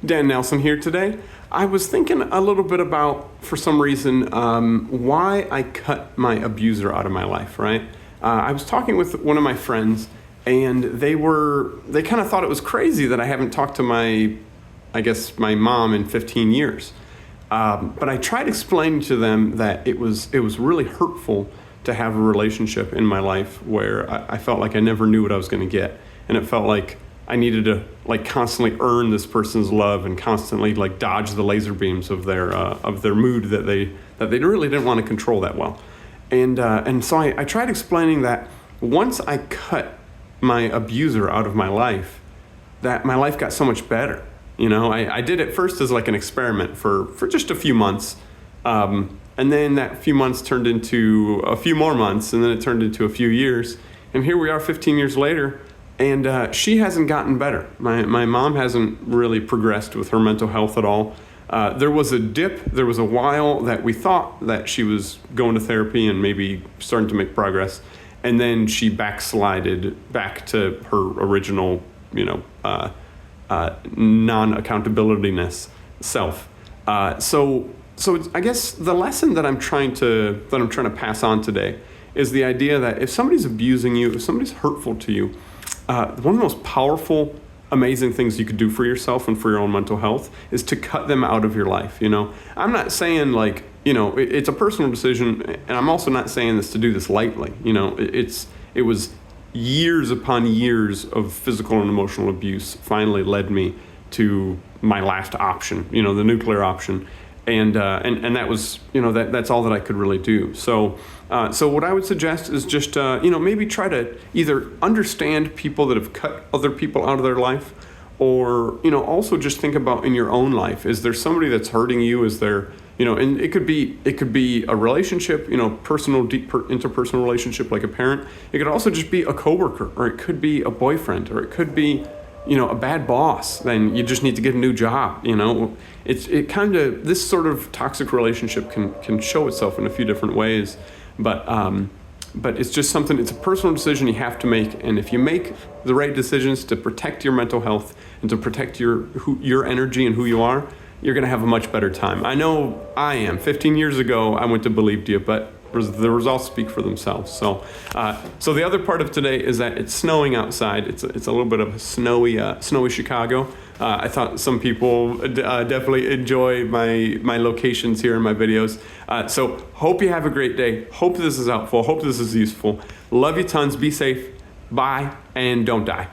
Dan Nelson here today. I was thinking a little bit about, for some reason, why I cut my abuser out of my life, right? I was talking with one of my friends, and they kind of thought it was crazy that I haven't talked to my mom in 15 years. But I tried explaining to them that it was really hurtful to have a relationship in my life where I felt like I never knew what I was going to get, and it felt like I needed to constantly earn this person's love and constantly dodge the laser beams of their mood that they really didn't want to control that well. And so I tried explaining that once I cut my abuser out of my life, that my life got so much better. You know, I did it first as an experiment for just a few months. And then that few months turned into a few more months, and then it turned into a few years. And here we are 15 years later, and she hasn't gotten better. My mom hasn't really progressed with her mental health at all. There was a dip. There was a while that we thought that she was going to therapy and maybe starting to make progress. And then she backslided back to her original, non-accountability-ness self. So I guess the lesson that I'm trying to pass on today is the idea that if somebody's abusing you, if somebody's hurtful to you, one of the most powerful, amazing things you could do for yourself and for your own mental health is to cut them out of your life. I'm not saying it's a personal decision, and I'm also not saying this to do this lightly. It was years upon years of physical and emotional abuse finally led me to my last option, the nuclear option. And that was, that's all that I could really do. So what I would suggest is just, maybe try to either understand people that have cut other people out of their life, or, also just think about in your own life, is there somebody that's hurting you? Is there, and it could be a relationship, personal, deep interpersonal relationship like a parent. It could also just be a coworker, or it could be a boyfriend, or it could be, a bad boss. Then you just need to get a new job. This sort of toxic relationship can show itself in a few different ways, but it's just something. It's a personal decision you have to make, and if you make the right decisions to protect your mental health and to protect your energy and who you are, you're going to have a much better time. I know I am. 15 years ago, I went to Believed You, but the results speak for themselves. So the other part of today is that it's snowing outside. It's a little bit of a snowy Chicago. I thought some people definitely enjoy my locations here in my videos. So hope you have a great day. Hope this is helpful. Hope this is useful. Love you tons. Be safe. Bye, and don't die.